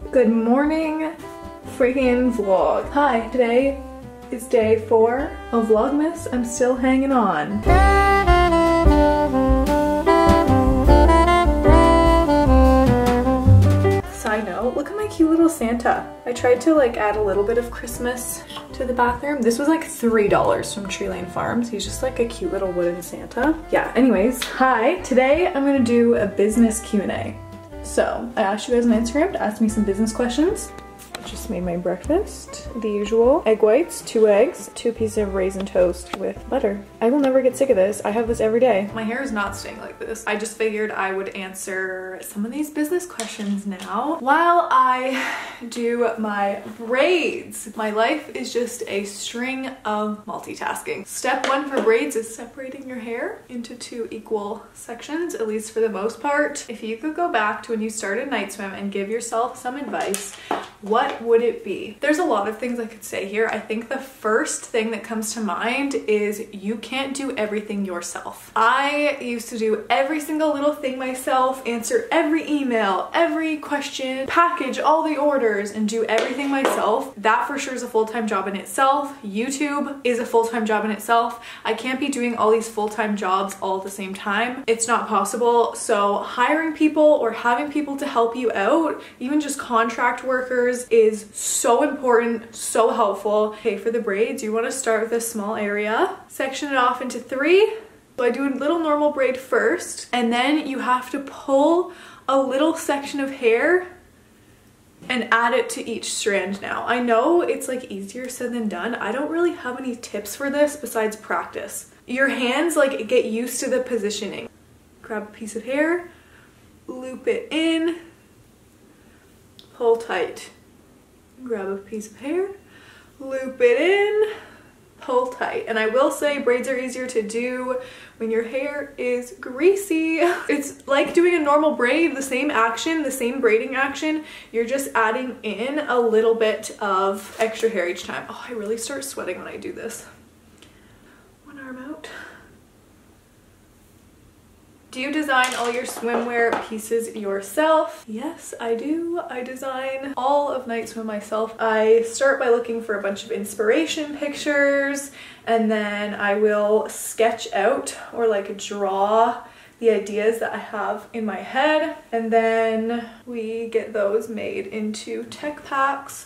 Good morning, freaking vlog. Hi, today is day 4 of Vlogmas. I'm still hanging on. Side note, look at my cute little Santa. I tried to like add a little bit of Christmas to the bathroom. This was like $3 from Tree Lane Farms. He's just like a cute little wooden Santa. Yeah, anyways, hi. Today I'm gonna do a business Q&A. So I asked you guys on Instagram to ask me some business questions. Just made my breakfast, the usual. Egg whites, 2 eggs, 2 pieces of raisin toast with butter. I will never get sick of this. I have this every day. My hair is not staying like this. I just figured I would answer some of these business questions now while I do my braids. My life is just a string of multitasking. Step 1 for braids is separating your hair into 2 equal sections, at least for the most part. If you could go back to when you started night swim and give yourself some advice, what would it be? There's a lot of things I could say here. I think the first thing that comes to mind is you can't do everything yourself. I used to do every single little thing myself, answer every email, every question, package all the orders, and do everything myself. That for sure is a full-time job in itself. YouTube is a full-time job in itself. I can't be doing all these full-time jobs all at the same time. It's not possible. So hiring people or having people to help you out, even just contract workers, is so important, so helpful. Okay, for the braids, you want to start with a small area, section it off into 3. So I do a little normal braid first, and then you have to pull a little section of hair and add it to each strand now. I know it's like easier said than done. I don't really have any tips for this besides practice. Your hands like get used to the positioning. Grab a piece of hair, loop it in, pull tight. Grab a piece of hair, loop it in, pull tight. And I will say braids are easier to do when your hair is greasy. It's like doing a normal braid, the same action, the same braiding action. You're just adding in a little bit of extra hair each time. Oh, I really start sweating when I do this. One arm out. Do you design all your swimwear pieces yourself? Yes, I do. I design all of night swim myself. I start by looking for a bunch of inspiration pictures, and then I will sketch out or like draw the ideas that I have in my head, and then we get those made into tech packs.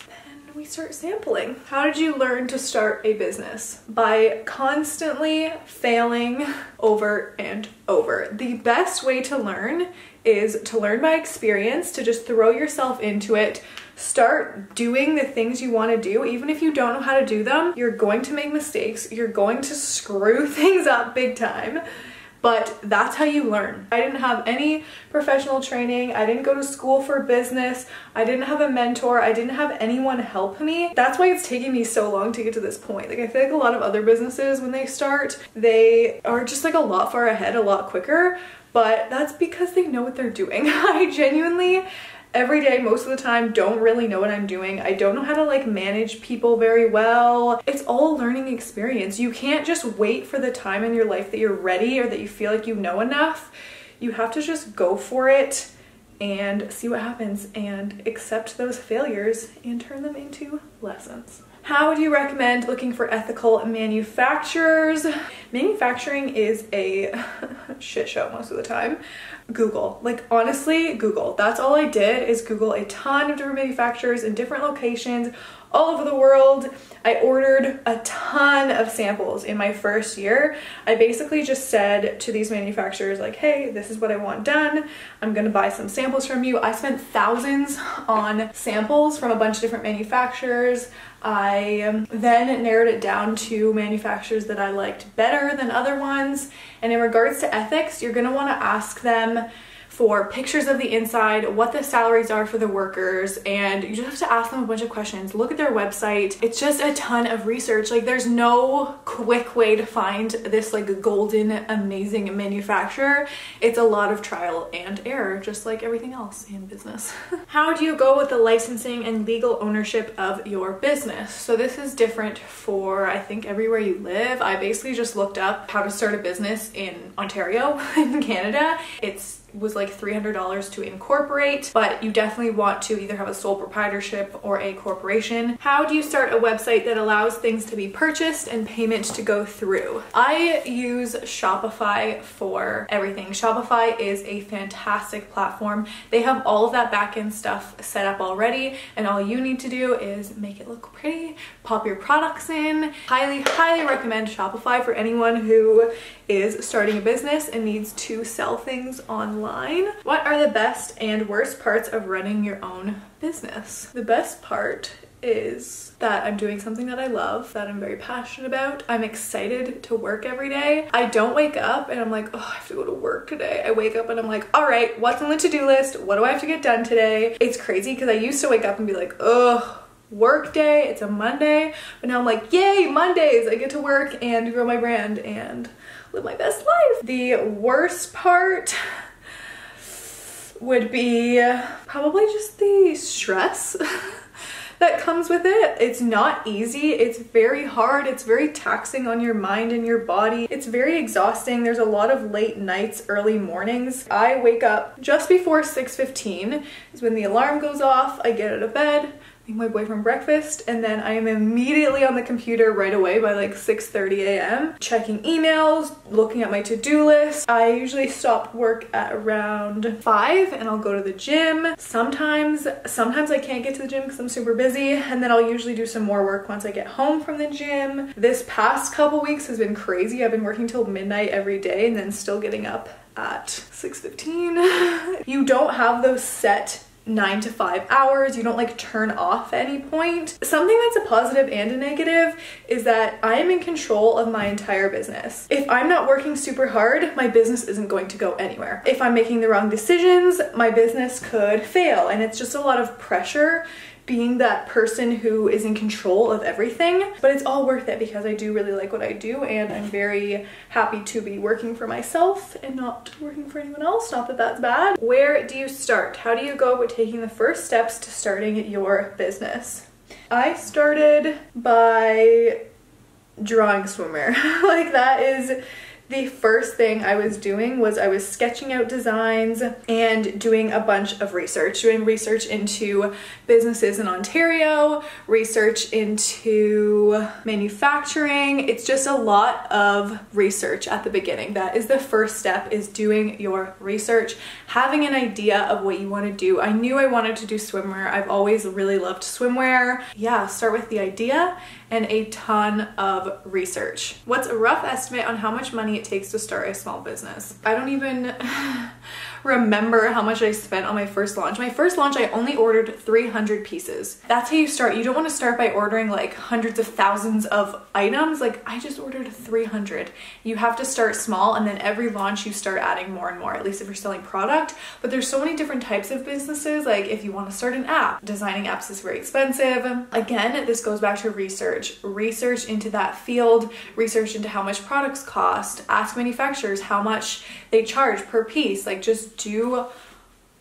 We start sampling. How did you learn to start a business? By constantly failing over and over. The best way to learn is to learn by experience, to just throw yourself into it. Start doing the things you want to do. Even if you don't know how to do them, you're going to make mistakes. You're going to screw things up big time. But that's how you learn. I didn't have any professional training. I didn't go to school for business. I didn't have a mentor. I didn't have anyone help me. That's why it's taking me so long to get to this point. Like, I feel like a lot of other businesses, when they start, they are just like a lot far ahead, a lot quicker, but that's because they know what they're doing. I genuinely, every day, most of the time, don't really know what I'm doing. I don't know how to like manage people very well. It's all a learning experience. You can't just wait for the time in your life that you're ready or that you feel like you know enough. You have to just go for it and see what happens and accept those failures and turn them into lessons. How would you recommend looking for ethical manufacturers? Manufacturing is a shit show most of the time. Google, like honestly, Google. That's all I did, is Google a ton of different manufacturers in different locations all over the world. I ordered a ton of samples in my first year. I basically just said to these manufacturers like, hey, this is what I want done. I'm gonna buy some samples from you. I spent thousands on samples from a bunch of different manufacturers. I then narrowed it down to manufacturers that I liked better than other ones. And in regards to ethics, you're gonna wanna ask them for pictures of the inside, what the salaries are for the workers, and you just have to ask them a bunch of questions. Look at their website. It's just a ton of research. Like, there's no quick way to find this like golden, amazing manufacturer. It's a lot of trial and error, just like everything else in business. How do you go with the licensing and legal ownership of your business? So this is different for, I think, everywhere you live. I basically just looked up how to start a business in Ontario in Canada. It's was like $300 to incorporate, but you definitely want to either have a sole proprietorship or a corporation. How do you start a website that allows things to be purchased and payment to go through? I use Shopify for everything. Shopify is a fantastic platform. They have all of that back-end stuff set up already, and all you need to do is make it look pretty, pop your products in. Highly, highly recommend Shopify for anyone who is starting a business and needs to sell things online. What are the best and worst parts of running your own business? The best part is that I'm doing something that I love, that I'm very passionate about. I'm excited to work every day. I don't wake up and I'm like, oh, I have to go to work today. I wake up and I'm like, all right, what's on the to-do list? What do I have to get done today? It's crazy because I used to wake up and be like, ugh, work day, it's a Monday. But now I'm like, yay, Mondays. I get to work and grow my brand and live my best life. The worst part would be probably just the stress that comes with it. It's not easy. It's very hard. It's very taxing on your mind and your body. It's very exhausting. There's a lot of late nights, early mornings. I wake up just before 6:15 is when the alarm goes off. I get out of bed, make my boyfriend breakfast, and then I am immediately on the computer right away by like 6:30 a.m. checking emails, looking at my to-do list. I usually stop work at around 5 and I'll go to the gym. Sometimes I can't get to the gym because I'm super busy, and then I'll usually do some more work once I get home from the gym. This past couple weeks has been crazy. I've been working till midnight every day and then still getting up at 6:15. You don't have those set 9 to 5 hours. You don't like turn off at any point. Something that's a positive and a negative is that I am in control of my entire business. If I'm not working super hard, my business isn't going to go anywhere. If I'm making the wrong decisions, my business could fail, and it's just a lot of pressure being that person who is in control of everything. But it's all worth it because I do really like what I do, and I'm very happy to be working for myself and not working for anyone else. Not that that's bad. Where do you start? How do you go about taking the first steps to starting your business? I started by drawing swimwear. Like, that is the first thing I was doing. Was I was sketching out designs and doing a bunch of research, doing research into businesses in Ontario, research into manufacturing. It's just a lot of research at the beginning. That is the first step, is doing your research, having an idea of what you want to do. I knew I wanted to do swimwear. I've always really loved swimwear. Yeah, start with the idea and a ton of research. What's a rough estimate on how much money it takes to start a small business? I don't even remember how much I spent on my first launch. My first launch, I only ordered 300 pieces. That's how you start. You don't want to start by ordering like hundreds of thousands of items. Like, I just ordered 300. You have to start small, and then every launch you start adding more and more, at least if you're selling product. But there's so many different types of businesses. Like, if you want to start an app, designing apps is very expensive. Again, this goes back to research. Research into that field, research into how much products cost, ask manufacturers how much they charge per piece. Like, just do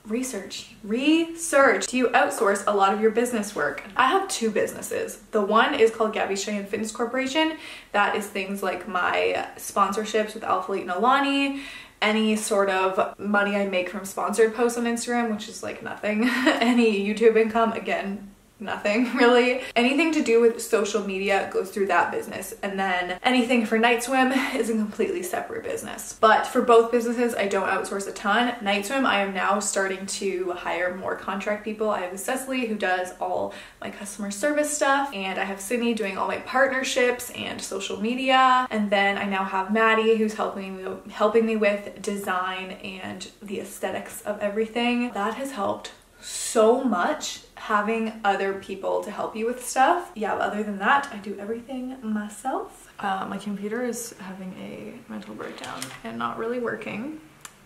research. Do you outsource a lot of your business work? I have 2 businesses. The one is called Gabby Cheyenne Fitness Corporation. That is things like my sponsorships with Alphalete and Alani, any sort of money I make from sponsored posts on Instagram, which is like nothing. Any YouTube income, again, nothing really. Anything to do with social media goes through that business, and then anything for Night Swim is a completely separate business. But for both businesses, I don't outsource a ton. Night Swim, I am now starting to hire more contract people. I have Cecily who does all my customer service stuff, and I have Sydney doing all my partnerships and social media, and then I now have Maddie who's helping me with design and the aesthetics of everything. That has helped so much, having other people to help you with stuff. Yeah, but other than that, I do everything myself. My computer is having a mental breakdown and not really working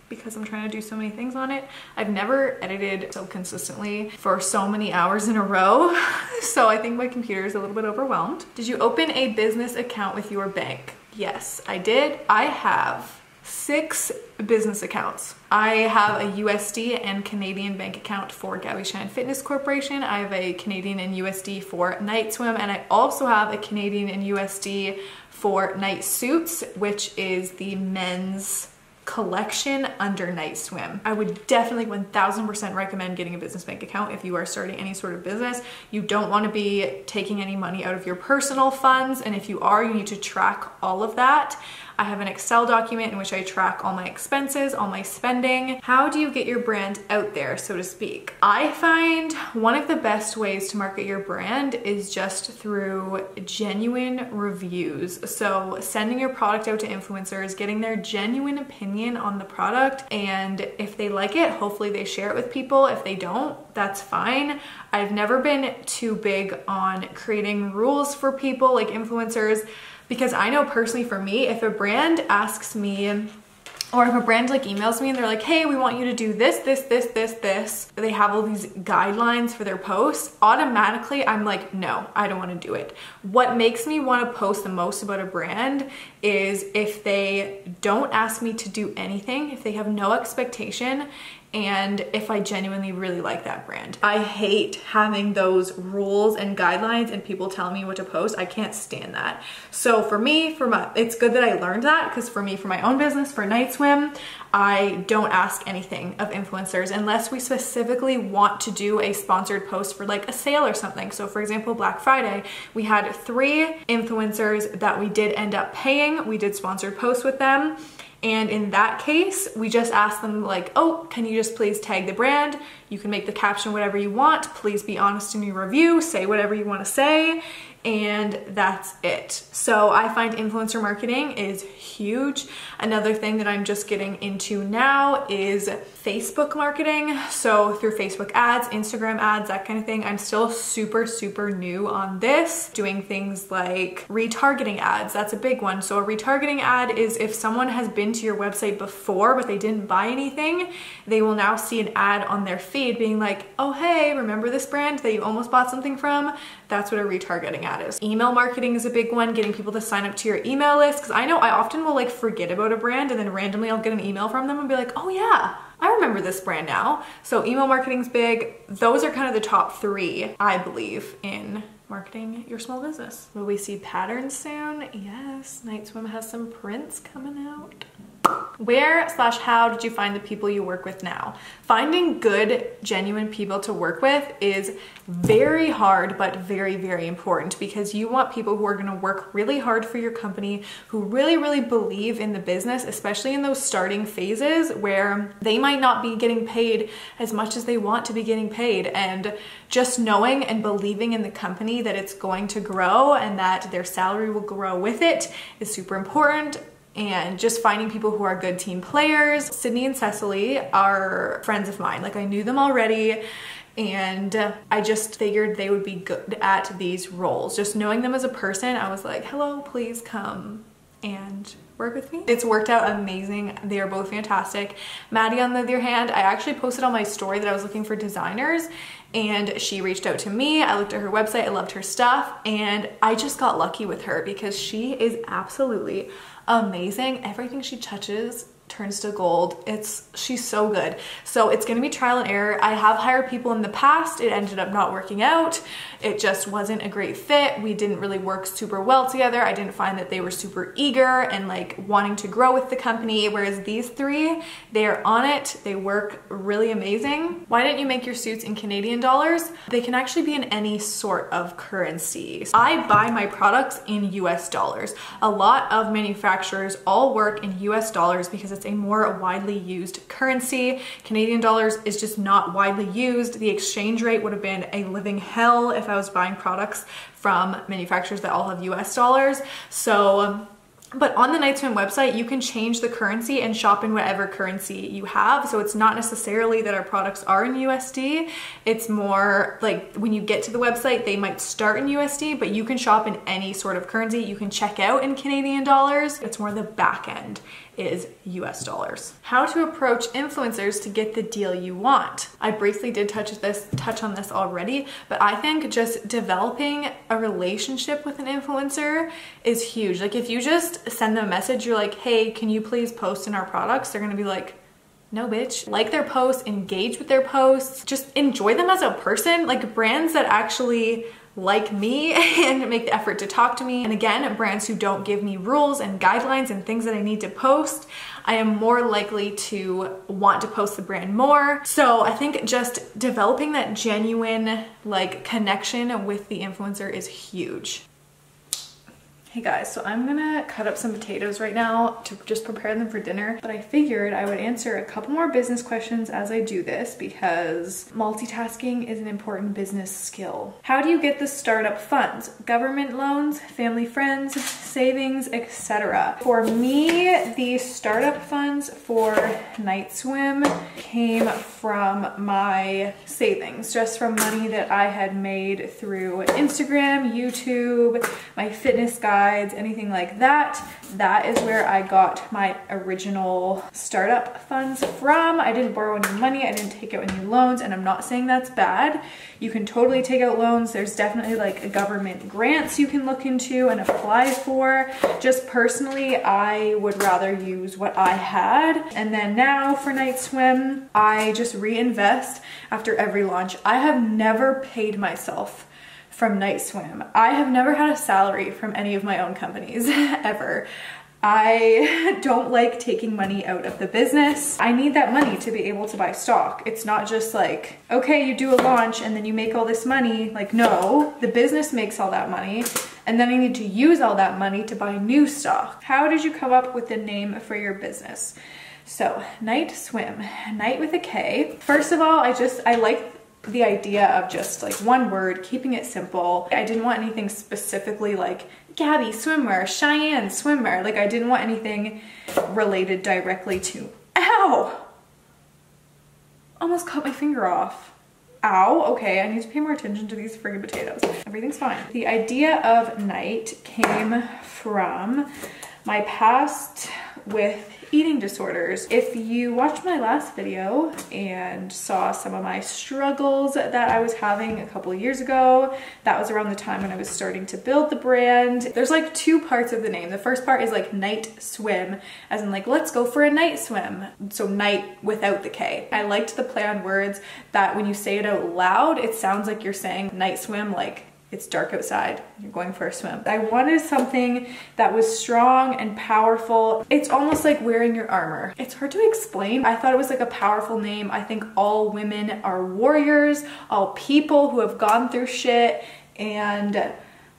because I'm trying to do so many things on it. I've never edited so consistently for so many hours in a row, so I think my computer is a little bit overwhelmed. Did you open a business account with your bank? Yes, I did. I have 6 business accounts. I have a USD and Canadian bank account for Gabby Cheyenne Fitness Corporation. I have a Canadian and USD for Night Swim, and I also have a Canadian and USD for Night Suits, which is the men's collection under Night Swim. I would definitely 1000% recommend getting a business bank account if you are starting any sort of business. You don't want to be taking any money out of your personal funds, and if you are, you need to track all of that. I have an Excel document in which I track all my expenses, all my spending. How do you get your brand out there, so to speak? I find one of the best ways to market your brand is just through genuine reviews. So sending your product out to influencers, getting their genuine opinion on the product, and if they like it, hopefully they share it with people. If they don't, that's fine. I've never been too big on creating rules for people like influencers, because I know personally for me, if a brand asks me, or if a brand like emails me and they're like, hey, we want you to do this, they have all these guidelines for their posts, automatically I'm like, no, I don't want to do it. What makes me want to post the most about a brand is if they don't ask me to do anything, if they have no expectation, and if I genuinely really like that brand. I hate having those rules and guidelines and people telling me what to post. I can't stand that. So for me, it's good that I learned that, because for me, for my own business, for Night Swim, I don't ask anything of influencers unless we specifically want to do a sponsored post for like a sale or something. So for example, Black Friday, we had 3 influencers that we did end up paying. We did sponsored posts with them. And in that case, we just asked them like, oh, can you just please tag the brand? You can make the caption whatever you want. Please be honest in your review. Say whatever you want to say. And that's it. So I find influencer marketing is huge. Another thing that I'm just getting into now is Facebook marketing. So through Facebook ads, Instagram ads, that kind of thing. I'm still super new on this. Doing things like retargeting ads, that's a big one. So a retargeting ad is if someone has been to your website before but they didn't buy anything, they will now see an ad on their feed being like, oh hey, remember this brand that you almost bought something from? That's what a retargeting ad is. Email marketing is a big one, getting people to sign up to your email list, because I know I often will like forget about a brand and then randomly I'll get an email from them and be like, oh yeah, I remember this brand now. So email marketing's big. Those are kind of the top 3, I believe, in marketing your small business. Will we see patterns soon? Yes, Night Swim has some prints coming out. Where/how did you find the people you work with now? Finding good, genuine people to work with is very hard, but very important, because you want people who are going to work really hard for your company, who really believe in the business, especially in those starting phases where they might not be getting paid as much as they want to be getting paid. And just knowing and believing in the company that it's going to grow and that their salary will grow with it is super important. And just finding people who are good team players. Sydney and Cecily are friends of mine. Like, I knew them already, and I just figured they would be good at these roles. Just knowing them as a person, I was like, hello, please come and work with me. It's worked out amazing. They are both fantastic. Maddie, on the other hand, I actually posted on my story that I was looking for designers, and she reached out to me. I looked at her website, I loved her stuff, and I just got lucky with her because she is absolutely amazing. Everything she touches turns to gold. She's so good. So it's gonna be trial and error. I have hired people in the past. It ended up not working out. It just wasn't a great fit. We didn't really work super well together. I didn't find that they were super eager and like wanting to grow with the company, whereas these 3, they are on it. They work really amazing. Why didn't you make your suits in Canadian dollars? They can actually be in any sort of currency. I buy my products in US dollars. A lot of manufacturers all work in US dollars because it's a more widely used currency. Canadian dollars is just not widely used. The exchange rate would have been a living hell if I was buying products from manufacturers that all have US dollars. So but on the Night Swim website, you can change the currency and shop in whatever currency you have. So it's not necessarily that our products are in USD. It's more like when you get to the website, they might start in USD, but you can shop in any sort of currency. You can check out in Canadian dollars. It's more the back end is US dollars. How to approach influencers to get the deal you want. I briefly did touch on this already, but I think just developing a relationship with an influencer is huge. Like, if you just send them a message, you're like, hey, can you please post in our products? They're gonna be like, no bitch. Like their posts, engage with their posts, just enjoy them as a person. Like, brands that actually like me and make the effort to talk to me. And again, brands who don't give me rules and guidelines and things that I need to post, I am more likely to want to post the brand more. So I think just developing that genuine like connection with the influencer is huge. Hey guys, so I'm gonna cut up some potatoes right now to just prepare them for dinner, but I figured I would answer a couple more business questions as I do this because multitasking is an important business skill. How do you get the startup funds? Government loans, family friends, savings, etc. For me, the startup funds for Night Swim came from my savings, just from money that I had made through Instagram, YouTube, my fitness guide, anything like that. That is where I got my original startup funds from. I didn't borrow any money, I didn't take out any loans, and I'm not saying that's bad. You can totally take out loans. There's definitely like government grants you can look into and apply for. Just personally, I would rather use what I had. And then now for Night Swim, I just reinvest after every launch. I have never paid myself from Night Swim. I have never had a salary from any of my own companies, ever. I don't like taking money out of the business. I need that money to be able to buy stock. It's not just like, okay, you do a launch and then you make all this money. Like, no, the business makes all that money and then I need to use all that money to buy new stock. How did you come up with the name for your business? So, Night Swim, night with a K. First of all, I like the idea of just like one word, keeping it simple. I didn't want anything specifically like Gabby Swimwear, Cheyenne Swimwear. Like I didn't want anything related directly to, ow! Almost cut my finger off. Ow, okay, I need to pay more attention to these friggin' potatoes. Everything's fine. The idea of night came from my past with eating disorders. If you watched my last video and saw some of my struggles that I was having a couple of years ago, that was around the time when I was starting to build the brand. There's like two parts of the name. The first part is like Night Swim, as in like, let's go for a night swim. So night without the K. I liked the play on words that when you say it out loud, it sounds like you're saying night swim, like it's dark outside, you're going for a swim. I wanted something that was strong and powerful. It's almost like wearing your armor. It's hard to explain. I thought it was like a powerful name. I think all women are warriors, all people who have gone through shit, and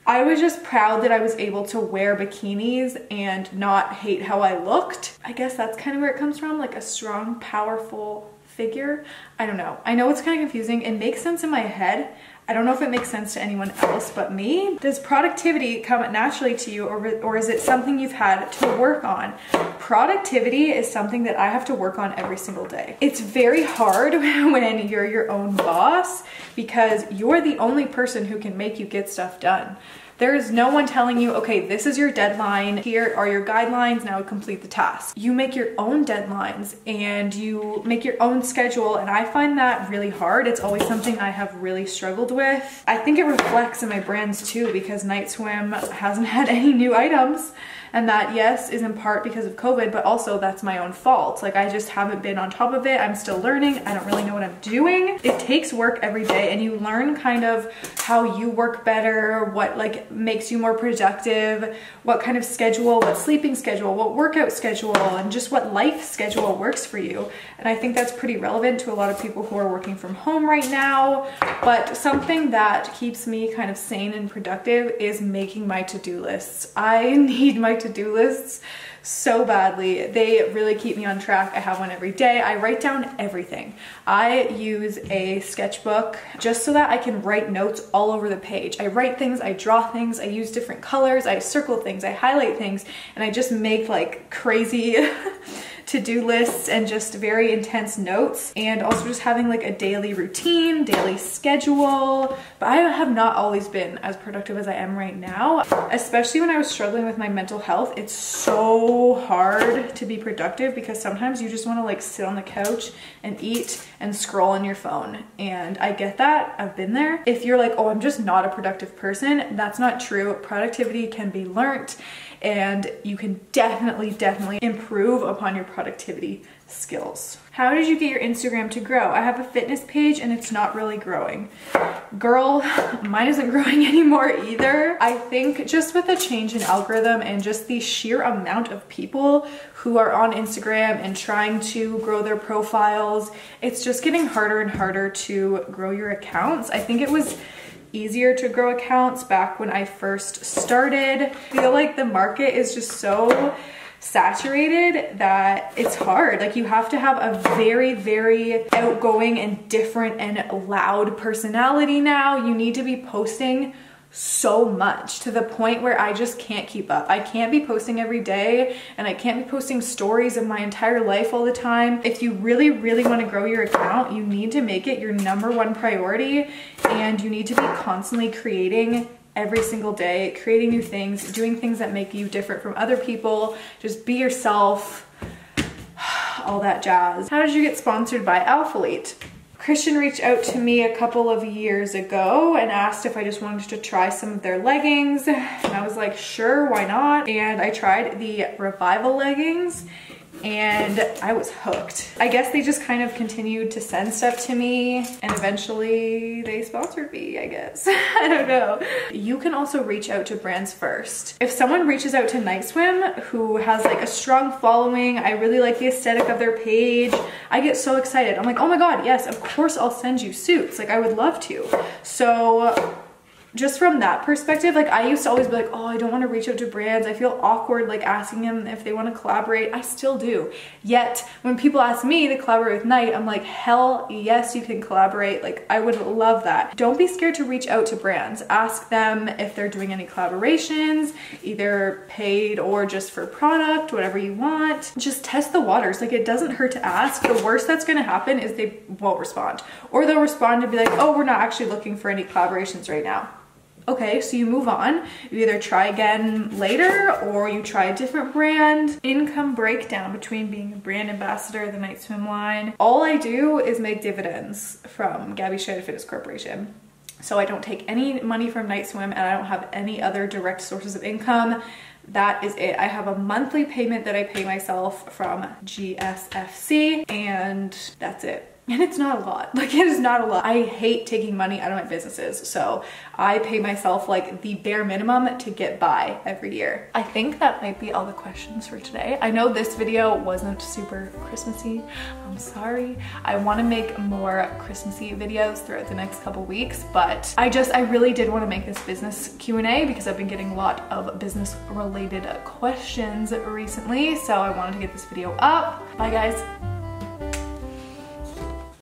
I was just proud that I was able to wear bikinis and not hate how I looked. I guess that's kind of where it comes from, like a strong, powerful figure. I don't know. I know it's kind of confusing. It makes sense in my head. I don't know if it makes sense to anyone else but me. Does productivity come naturally to you, or is it something you've had to work on? Productivity is something that I have to work on every single day. It's very hard when you're your own boss because you're the only person who can make you get stuff done. There is no one telling you, okay, this is your deadline, here are your guidelines, now complete the task. You make your own deadlines and you make your own schedule, and I find that really hard. It's always something I have really struggled with. I think it reflects in my brands too, because Night Swim hasn't had any new items, and that, yes, is in part because of COVID, but also that's my own fault. Like, I just haven't been on top of it. I'm still learning. I don't really know what I'm doing. It takes work every day, and you learn kind of how you work better, what like makes you more productive, what kind of schedule, what sleeping schedule, what workout schedule, and just what life schedule works for you. And I think that's pretty relevant to a lot of people who are working from home right now. But something that keeps me kind of sane and productive is making my to-do lists. I need my to-do lists so badly. They really keep me on track. I have one every day. I write down everything. I use a sketchbook just so that I can write notes all over the page. I write things, I draw things, I use different colors, I circle things, I highlight things, and I just make like crazy to-do lists and just very intense notes, and also just having like a daily routine, daily schedule. But I have not always been as productive as I am right now, especially when I was struggling with my mental health. It's so hard to be productive because sometimes you just want to like sit on the couch and eat and scroll on your phone, and I get that. I've been there. If you're like, oh, I'm just not a productive person, that's not true. Productivity can be learnt, and you can definitely improve upon your productivity skills. How did you get your Instagram to grow? I have a fitness page and it's not really growing. Girl, mine isn't growing anymore either. I think just with the change in algorithm and just the sheer amount of people who are on Instagram and trying to grow their profiles, it's just getting harder and harder to grow your accounts. I think it was easier to grow accounts back when I first started. I feel like the market is just so saturated that it's hard. Like, you have to have a very, very outgoing and different and loud personality now. You need to be posting so much to the point where I just can't keep up. I can't be posting every day and I can't be posting stories of my entire life all the time. If you really, really want to grow your account, you need to make it your #1 priority, and you need to be constantly creating every single day, creating new things, doing things that make you different from other people. Just be yourself, all that jazz. How did you get sponsored by Alphalete? Christian reached out to me a couple of years ago and asked if I just wanted to try some of their leggings. And I was like, sure, why not? And I tried the Revival leggings and I was hooked. I guess they just kind of continued to send stuff to me and eventually they sponsored me, I guess. I don't know. You can also reach out to brands first. If someone reaches out to Night Swim who has like a strong following, I really like the aesthetic of their page, I get so excited. I'm like, oh my God, yes, of course I'll send you suits. Like, I would love to. So just from that perspective, like, I used to always be like, oh, I don't want to reach out to brands. I feel awkward like asking them if they want to collaborate. I still do. Yet when people ask me to collaborate with Night, I'm like, hell yes, you can collaborate. Like, I would love that. Don't be scared to reach out to brands. Ask them if they're doing any collaborations, either paid or just for product, whatever you want. Just test the waters. Like, it doesn't hurt to ask. The worst that's going to happen is they won't respond, or they'll respond and be like, oh, we're not actually looking for any collaborations right now. Okay, so you move on. You either try again later or you try a different brand. Income breakdown between being a brand ambassador of the Night Swim line. All I do is make dividends from Gabby Shida Fitness Corporation. So I don't take any money from Night Swim and I don't have any other direct sources of income. That is it. I have a monthly payment that I pay myself from GSFC and that's it. And it's not a lot. Like, it is not a lot. I hate taking money out of my businesses. So I pay myself like the bare minimum to get by every year. I think that might be all the questions for today. I know this video wasn't super Christmassy. I'm sorry. I want to make more Christmassy videos throughout the next couple weeks, but I really did want to make this business Q&A because I've been getting a lot of business related questions recently. So I wanted to get this video up. Bye guys.